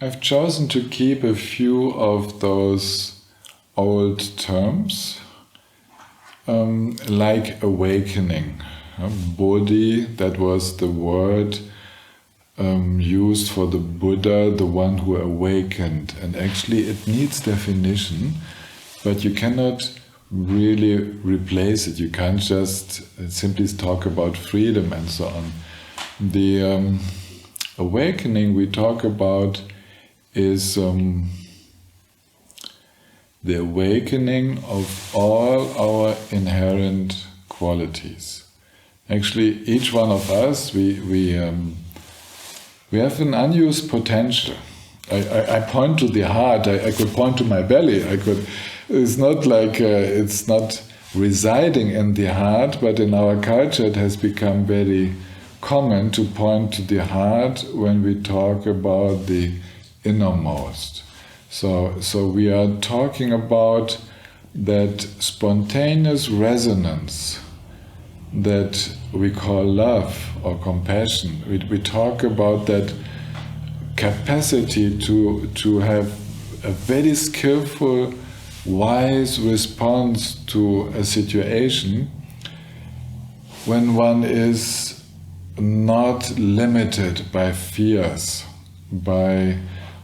I've chosen to keep a few of those old terms, like awakening. Bodhi, that was the word used for the Buddha, the one who awakened. And actually it needs definition, but you cannot really replace it. You can't just simply talk about freedom and so on. The awakening we talk about is the awakening of all our inherent qualities. Actually, each one of us, we have an unused potential. I point to the heart. I could point to my belly. It's not like it's not residing in the heart, but in our culture it has become very common to point to the heart when we talk about the innermost. So we are talking about that spontaneous resonance that we call love or compassion. We talk about that capacity to have a very skillful, wise response to a situation when one is not limited by fears, by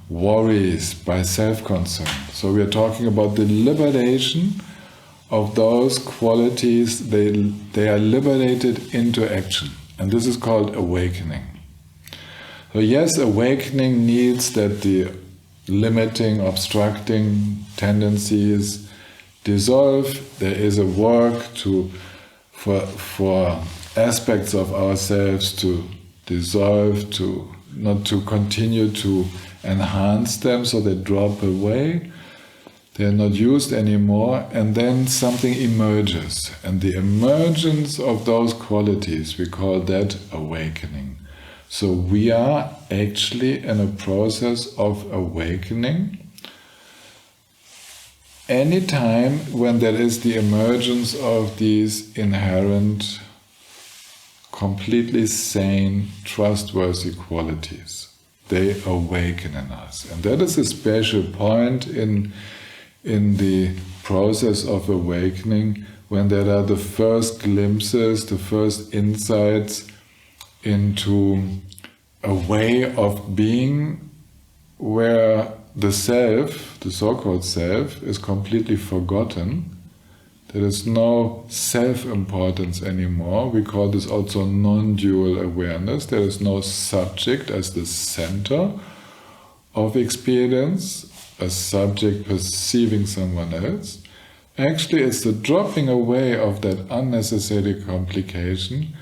worries, by self-concern. So we are talking about the liberation of those qualities. They are liberated into action, and this is called awakening. So yes, awakening needs that the limiting, obstructing tendencies dissolve. There is a work for aspects of ourselves to dissolve, to not to continue to enhance them, so they drop away. They are not used anymore, and then something emerges. And the emergence of those qualities, we call that awakening. So we are actually in a process of awakening. Anytime when there is the emergence of these inherent, completely sane, trustworthy qualities, they awaken in us. And that is a special point in the process of awakening, when there are the first glimpses, the first insights into a way of being where the self, the so-called self, is completely forgotten. There is no self-importance anymore. We call this also non-dual awareness. There is no subject as the center of experience, a subject perceiving someone else. Actually, it's the dropping away of that unnecessary complication,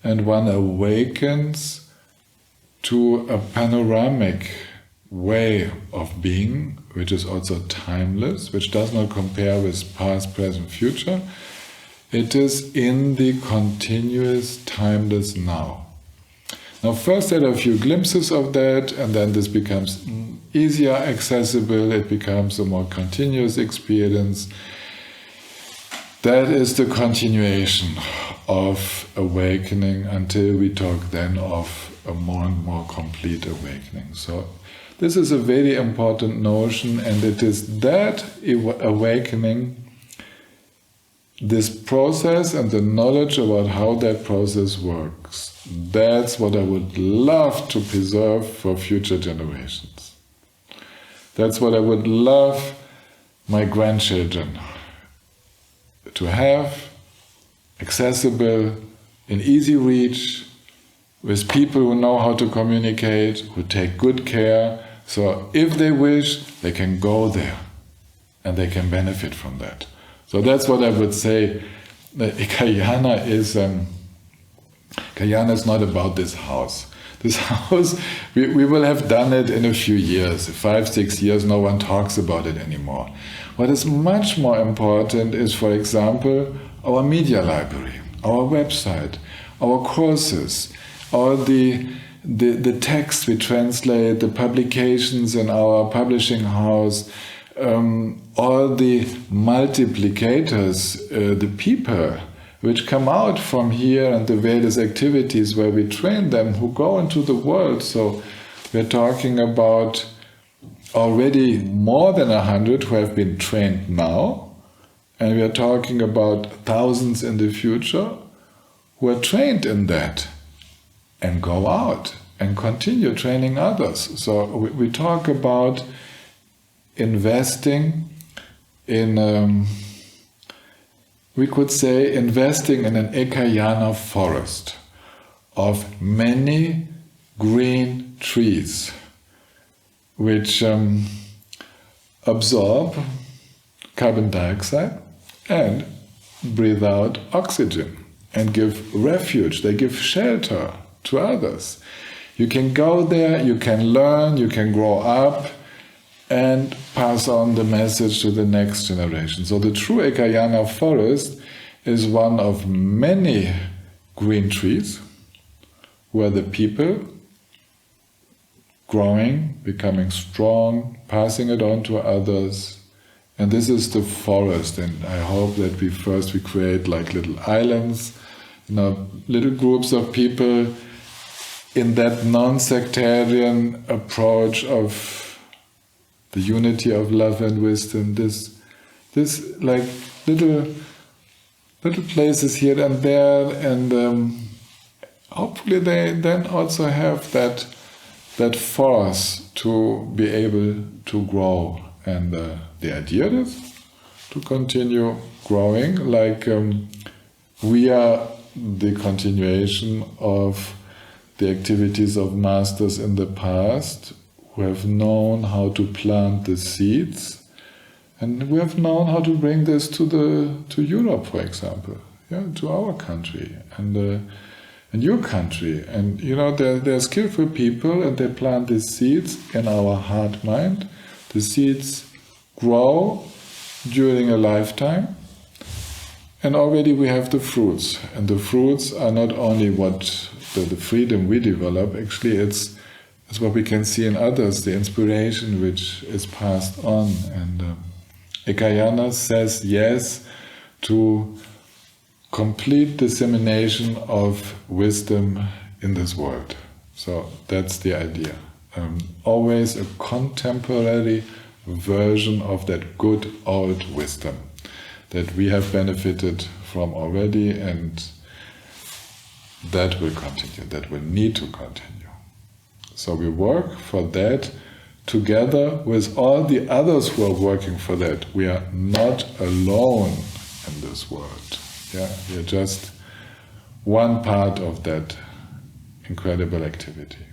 and one awakens to a panoramic way of being, which is also timeless, which does not compare with past, present, future. It is in the continuous, timeless now. Now, first there are a few glimpses of that, and then this becomes easier accessible, it becomes a more continuous experience. That is the continuation of awakening until we talk then of a more and more complete awakening. So this is a very important notion, and it is that awakening, this process and the knowledge about how that process works, that's what I would love to preserve for future generations. That's what I would love my grandchildren to have, accessible, in easy reach, with people who know how to communicate, who take good care. So if they wish, they can go there and they can benefit from that. So that's what I would say. Ekayana is not about this house. This house, we will have done it in a few years, 5-6 years, no one talks about it anymore. What is much more important is, for example, our media library, our website, our courses, all the text we translate, the publications in our publishing house, all the multiplicators, the people which come out from here and the various activities where we train them, who go into the world. So we're talking about already more than 100 who have been trained now, and we are talking about thousands in the future who are trained in that and go out and continue training others. So we talk about investing in, we could say, investing in an Ekayana forest of many green trees which absorb carbon dioxide and breathe out oxygen and give refuge, they give shelter to others. You can go there, you can learn, you can grow up and pass on the message to the next generation. So the true Ekayana forest is one of many green trees where the people growing, becoming strong, passing it on to others. And this is the forest, and I hope that we create like little islands, little groups of people in that non-sectarian approach of the unity of love and wisdom. This like little places here and there, and hopefully they then also have that force to be able to grow. And the idea is to continue growing, like we are the continuation of the activities of masters in the past who have known how to plant the seeds, and we have known how to bring this to Europe, for example, to our country and your country. And they're skillful people, and they plant these seeds in our heart mind. The seeds grow during a lifetime, and already we have the fruits. And the fruits are not only what the freedom we develop, actually it's what we can see in others, the inspiration which is passed on. And Ekayana says yes to complete dissemination of wisdom in this world. So that's the idea. Always a contemporary version of that good old wisdom that we have benefited from already, and that will continue, that will need to continue. So we work for that together with all the others who are working for that. We are not alone in this world. We are just one part of that incredible activity.